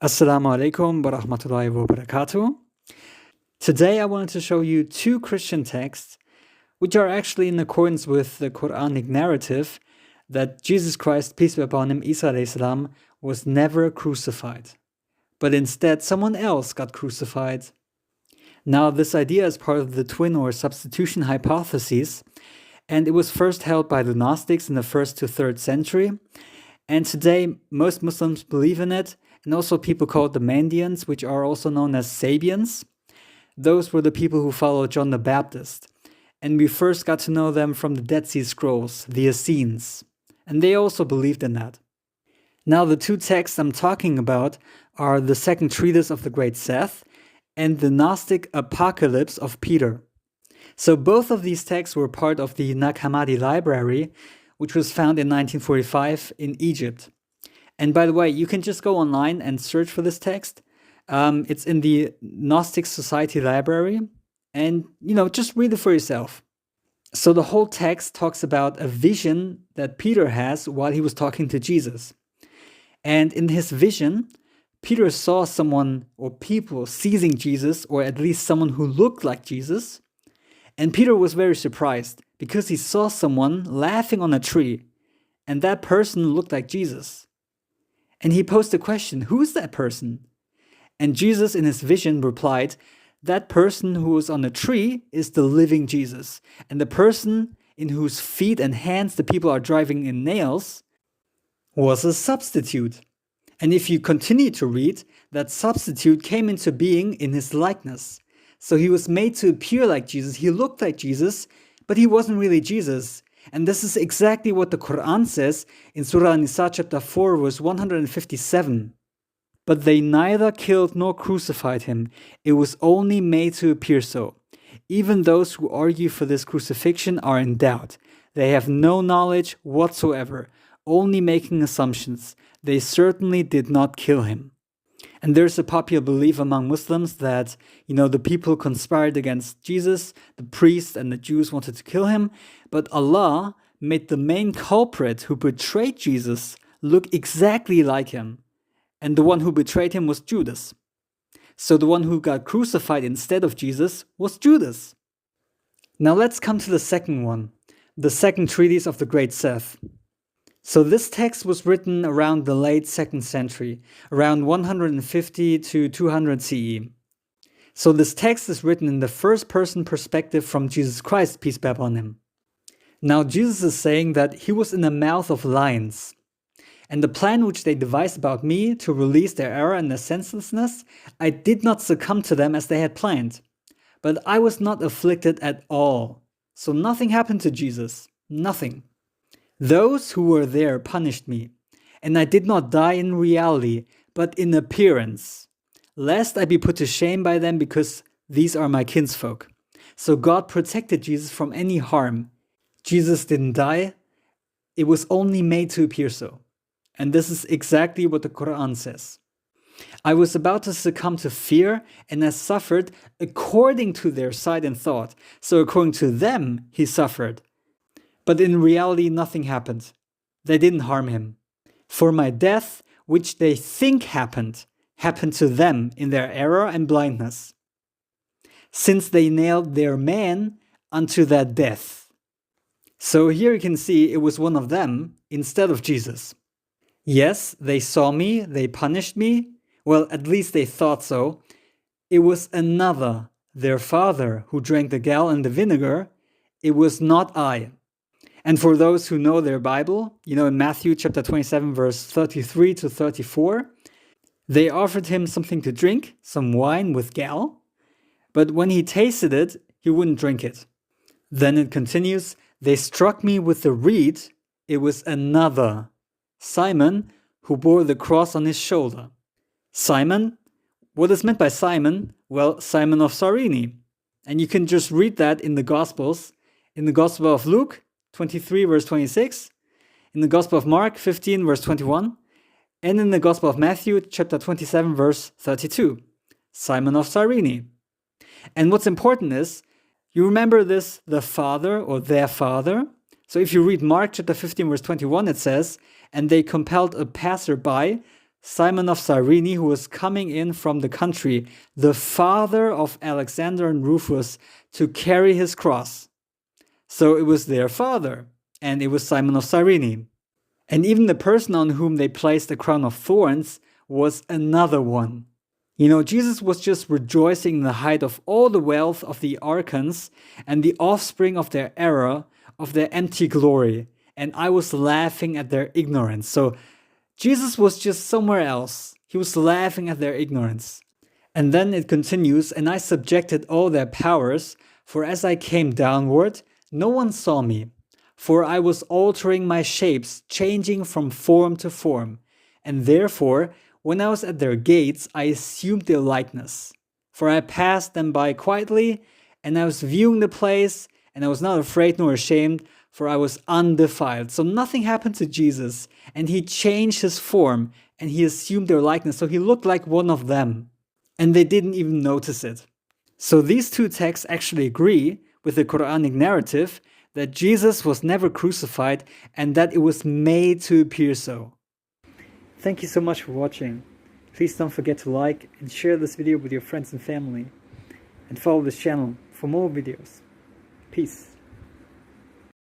Assalamu alaikum wa rahmatullahi wa barakatuh. Today I wanted to show you two Christian texts which are actually in accordance with the Quranic narrative that Jesus Christ, peace be upon him, Isa alayhi salam, was never crucified, but instead someone else got crucified. Now this idea is part of the twin or substitution hypothesis, and it was first held by the Gnostics in the 1st to 3rd century, and today most Muslims believe in it, and also people called the Mandeans, which are also known as Sabians. Those were the people who followed John the Baptist, and we first got to know them from the Dead Sea Scrolls, the Essenes, and they also believed in that. Now the two texts I'm talking about are the second treatise of the great Seth and the Gnostic Apocalypse of Peter. So both of these texts were part of the Naghammadi library, which was found in 1945 in Egypt. And by the way, you can just go online and search for this text. It's in the Gnostic Society Library, and just read it for yourself. So the whole text talks about a vision that Peter has while he was talking to Jesus. And in his vision, Peter saw someone or people seizing Jesus, or at least someone who looked like Jesus. And Peter was very surprised because he saw someone laughing on a tree, and that person looked like Jesus. And he posed the question, who is that person? And Jesus in his vision replied, that person who is on a tree is the living Jesus. And the person in whose feet and hands the people are driving in nails was a substitute. And if you continue to read, that substitute came into being in his likeness. So he was made to appear like Jesus. He looked like Jesus, but he wasn't really Jesus. And this is exactly what the Quran says in Surah Nisa chapter 4 verse 157. But they neither killed nor crucified him. It was only made to appear so. Even those who argue for this crucifixion are in doubt. They have no knowledge whatsoever, only making assumptions. They certainly did not kill him. And there's a popular belief among Muslims that, the people conspired against Jesus, the priests and the Jews wanted to kill him, but Allah made the main culprit who betrayed Jesus look exactly like him. And the one who betrayed him was Judas. So the one who got crucified instead of Jesus was Judas. Now let's come to the second one, the second treatise of the great Seth. So this text was written around the late 2nd century, around 150 to 200 CE. So this text is written in the first-person perspective from Jesus Christ, peace be upon him. Now Jesus is saying that he was in the mouth of lions. And the plan which they devised about me to release their error and their senselessness, I did not succumb to them as they had planned. But I was not afflicted at all. So nothing happened to Jesus. Nothing. Those who were there punished me, and I did not die in reality, but in appearance, lest I be put to shame by them, because these are my kinsfolk. So God protected Jesus from any harm. Jesus didn't die. It was only made to appear so. And this is exactly what the Quran says. I was about to succumb to fear, and I suffered according to their sight and thought. So according to them, he suffered. But in reality, nothing happened. They didn't harm him. For my death, which they think happened to them in their error and blindness, since they nailed their man unto that death. So here you can see it was one of them instead of Jesus. Yes, they saw me, they punished me. Well, at least they thought so. It was another, their father, who drank the gall and the vinegar. It was not I. And for those who know their Bible, in Matthew chapter 27, verse 33 to 34, they offered him something to drink, some wine with gall, but when he tasted it, he wouldn't drink it. Then it continues, they struck me with the reed. It was another, Simon, who bore the cross on his shoulder. Simon, what is meant by Simon? Well, Simon of Cyrene. And you can just read that in the Gospels, in the Gospel of Luke, 23 verse 26, in the Gospel of Mark 15 verse 21, and in the Gospel of Matthew chapter 27 verse 32, Simon of Cyrene. And what's important is, you remember this, the father or their father? So if you read Mark chapter 15 verse 21, it says, and they compelled a passerby Simon of Cyrene, who was coming in from the country, the father of Alexander and Rufus, to carry his cross. So it was their father, and it was Simon of Cyrene. And even the person on whom they placed the crown of thorns was another one. You know, Jesus was just rejoicing in the height of all the wealth of the archons and the offspring of their error, of their empty glory. And I was laughing at their ignorance. So Jesus was just somewhere else. He was laughing at their ignorance. And then it continues, and I subjected all their powers, for as I came downward, no one saw me. For I was altering my shapes, changing from form to form. And therefore, when I was at their gates, I assumed their likeness. For I passed them by quietly, and I was viewing the place, and I was not afraid nor ashamed, for I was undefiled. So nothing happened to Jesus, and he changed his form, and he assumed their likeness. So he looked like one of them, and they didn't even notice it. So these two texts actually agree with the Quranic narrative that Jesus was never crucified and that it was made to appear so. Thank you so much for watching. Please don't forget to like and share this video with your friends and family. And follow this channel for more videos. Peace.